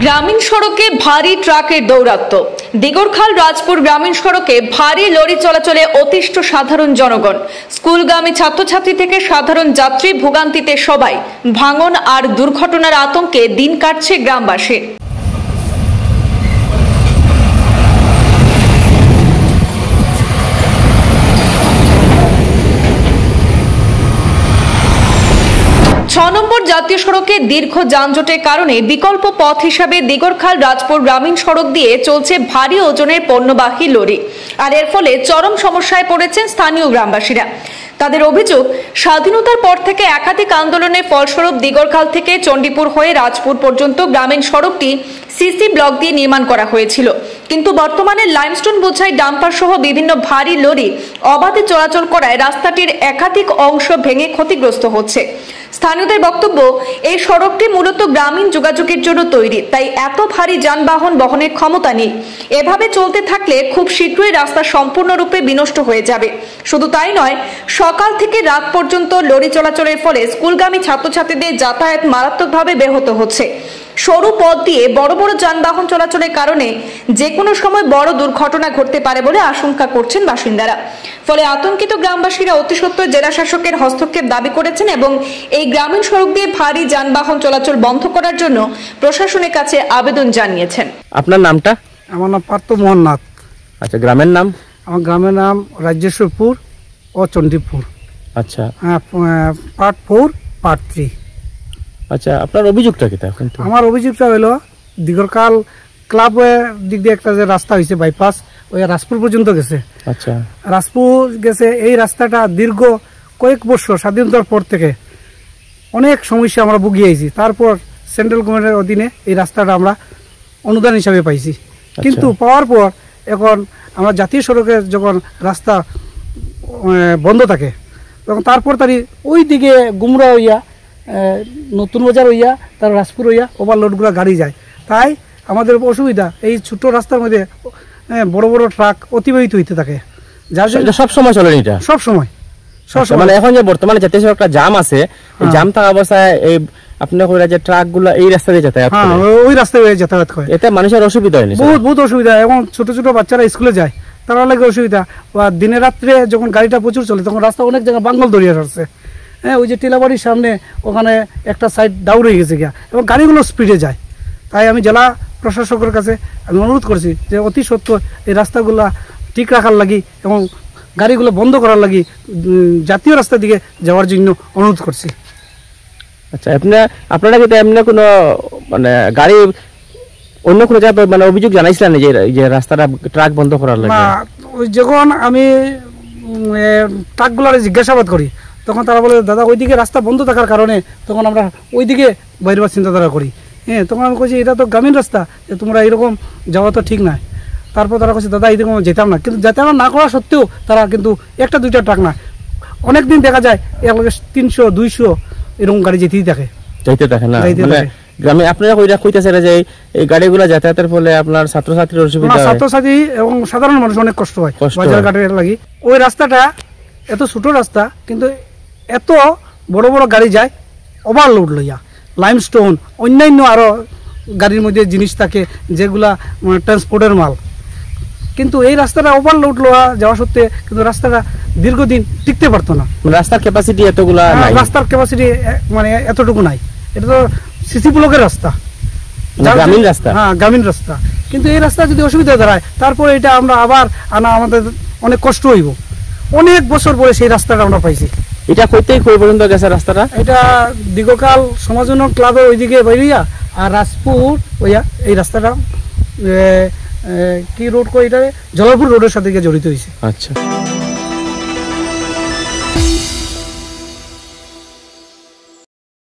গ্রামীণ সড়কে ভারী ট্রাকের দৌরাত্ম্য। দিগরখাল রাজপুর গ্রামীণ সড়কে ভারী লরি চলাচলে অতিষ্ঠ সাধারণ জনগণ। স্কুলগামী ছাত্রছাত্রী থেকে সাধারণ যাত্রী ভোগান্তিতে সবাই। ভাঙন আর দুর্ঘটনার আতঙ্কে দিন কাটছে গ্রামবাসীর। নম্বর জাতীয় সড়কে দীর্ঘ যানজটের কারণে বিকল্প পথ হিসাবে দিগরখাল রাজপুর গ্রামীণ সড়ক দিয়ে চলছে ভারী ওজনের পণ্যবাহী লরি, আর এর ফলে চরম সমস্যায় পড়েছেন স্থানীয় গ্রামবাসীরা। তাদের অভিযোগ, স্বাধীনতার পর থেকে একাধিক আন্দোলনের ফলস্বরূপ দিগরখাল থেকে চণ্ডীপুর হয়ে রাজপুর পর্যন্ত গ্রামীণ সড়কটি সিসি ব্লক দিয়ে নির্মাণ করা হয়েছিল, কিন্তু বর্তমানে লাইমস্টোন বোঝাই ডাম্পার সহ বিভিন্ন ভারী লরি অবাধে চলাচল করায় রাস্তাটির একাধিক অংশ ভেঙে ক্ষতিগ্রস্ত হচ্ছে। স্থানীয়দের বক্তব্য, এই সড়কটি মূলত গ্রামীণ যোগাযোগের জন্য তৈরি, তাই এত ভারী যানবাহন বহনের ক্ষমতা নেই। এভাবে চলতে থাকলে খুব শীঘ্রই রাস্তা সম্পূর্ণরূপে বিনষ্ট হয়ে যাবে। শুধু তাই নয়, সকাল থেকে রাত পর্যন্ত লরি চলাচলের ফলে স্কুলগামী ছাত্রছাত্রীদের যাতায়াত মারাত্মকভাবে ব্যাহত হচ্ছে। সরু পথ দিয়ে বড় বড় যানবাহন চলাচলের কারণে যে কোনো সময় বড় দুর্ঘটনা ঘটতে পারে বলে আশঙ্কা করছেন বাসিন্দারা। ফলে আতঙ্কিত গ্রামবাসীরা অতি সত্বর জেলা শাসকের হস্তক্ষেপ দাবি করেছেন এবং এই গ্রামীণ সড়ক দিয়ে ভারী যানবাহন চলাচল বন্ধ করার জন্য প্রশাসনের কাছে আবেদন জানিয়েছেন। আপনার নামটা? আমার নাম পার্থ মোহন নাথ। আচ্ছা, গ্রামের নাম? আমার গ্রামের নাম রাজেশ্বরপুর ও চণ্ডীপুর। আচ্ছা, পার্ট 4 পার্ট 3। আচ্ছা, আপনার অভিযোগটা কি? আমার অভিযোগটা হলো দিগরখাল ক্লাবের দিক দিয়ে একটা যে রাস্তা হয়েছে বাইপাস, ওই রাজপুর পর্যন্ত গেছে। আচ্ছা, রাজপুর গেছে, এই রাস্তাটা দীর্ঘ কয়েক বছর স্বাধীনতার পর থেকে অনেক সমস্যা আমরা ভুগিয়েছি। তারপর সেন্ট্রাল গভর্নমেন্টের অধীনে এই রাস্তাটা আমরা অনুদান হিসাবে পাইছি, কিন্তু পাওয়ার পর এখন আমরা জাতীয় সড়কে যখন রাস্তা বন্ধ থাকে তখন তারপর তারই ওই দিকে গুমরা হইয়া নতুন বাজার হইয়া তার রাজপুর হইয়া ওভারলোডগুলো গাড়ি যায়, তাই আমাদের অসুবিধা। এই ছোট রাস্তার মধ্যে বড় বড় ট্রাক অতিবাহিত হইতে থাকে, যার জন্য সব সময় চলে এটা সব সময়। মানে এখন যে বর্তমানে জাতীয় সড়কটা জাম আছে, এই জাম থাকা অবস্থায় এই আপনার যে ট্রাকগুলো এই রাস্তা দিয়ে যাতায়াত করে, ওই রাস্তায় যাতায়াত করে, এতে মানুষের অসুবিধা হয়নি? বহুত অসুবিধা। এবং ছোট ছোট বাচ্চারা স্কুলে যায়, তারা লাগে অসুবিধা। দিনে রাত্রে যখন গাড়িটা প্রচুর চলে তখন রাস্তা অনেক জায়গায় বাঙ্গল দরিয়া আসছে। ওই যে টিলাবাড়ির সামনে ওখানে একটা সাইড ডাউন হয়ে গেছে গিয়া, এবং গাড়িগুলো স্পিডে যায়। তাই আমি জেলা প্রশাসকের কাছে আমি অনুরোধ করছি যে অতি সত্ত্বর এই রাস্তাগুলা ঠিক রাখার লাগি এবং গাড়িগুলো বন্ধ করার লাগি জাতীয় রাস্তার দিকে যাওয়ার জন্য অনুরোধ করছি। আচ্ছা, আপনারা কিন্তু এমনি কোনো মানে গাড়ি অন্য কোনো জায়গায় মানে অভিযোগ জানাইছিলেন যে রাস্তাটা ট্রাক বন্ধ করার লাগে? যখন আমি ট্রাকগুলার জিজ্ঞাসাবাদ করি তখন তারা বলে, দাদা ওইদিকে রাস্তা বন্ধ থাকার কারণে তখন আমরা ওইদিকে বাইরেবার চিন্তাধারা করি। তখন আমি বলছি এটা তো গ্রামীণ রাস্তা, তোমরা এরকম যাওয়া তো ঠিক না। তারপর তারা বলছে, দাদা এরকম যেতাম না, কিন্তু যেতাম না করা সত্ত্বেও তারা কিন্তু একটা দুইটা ট্রাক না, অনেকদিন দেখা যায় 300-200 এরকম গাড়ি যেতেই থাকে না। গ্রামে আপনারা কইতেছে যে এই গাড়িগুলো যাতায়াতের ফলে আপনার ছাত্রছাত্রীর অসুবিধা হয়? ছাত্রছাত্রী এবং সাধারণ মানুষ অনেক কষ্ট হয় বাজার ঘাটের লাগি। ওই রাস্তাটা এত ছোট রাস্তা, কিন্তু এত বড় বড় গাড়ি যায় ওভারলোড লইয়া, লাইমস্টোন অন্যান্য আরো গাড়ির মধ্যে জিনিস থাকে যেগুলা ট্রান্সপোর্টের মাল, কিন্তু এই রাস্তাটা ওভারলোড লওয়া যাওয়া সত্ত্বে কিন্তু রাস্তাটা দীর্ঘদিন টিকতে পারতো না। রাস্তার ক্যাপাসিটি এতগুলা নাই, রাস্তার ক্যাপাসিটি মানে এতটুকু নাই। এটা তো সিসি ব্লকের রাস্তা, গ্রামীণ রাস্তা। গ্রামীণ রাস্তা, কিন্তু এই রাস্তা যদি অসুবিধা দাঁড়ায় তারপরে এটা আমরা আবার আনা আমাদের অনেক কষ্ট হইব। অনেক বছর পরে সেই রাস্তাটা আমরা পাইছি। এটা কইতেই কই পর্যন্ত গেছে রাস্তাটা? এটা দিগরখাল সমাজজনক ক্লাবের ওইদিকে বাইরিয়া আর রাজপুর ওইয়া এই রাস্তাটা কি রোড কই, এটা জলাপুর রোডের সাথে জড়িত হয়েছে। আচ্ছা।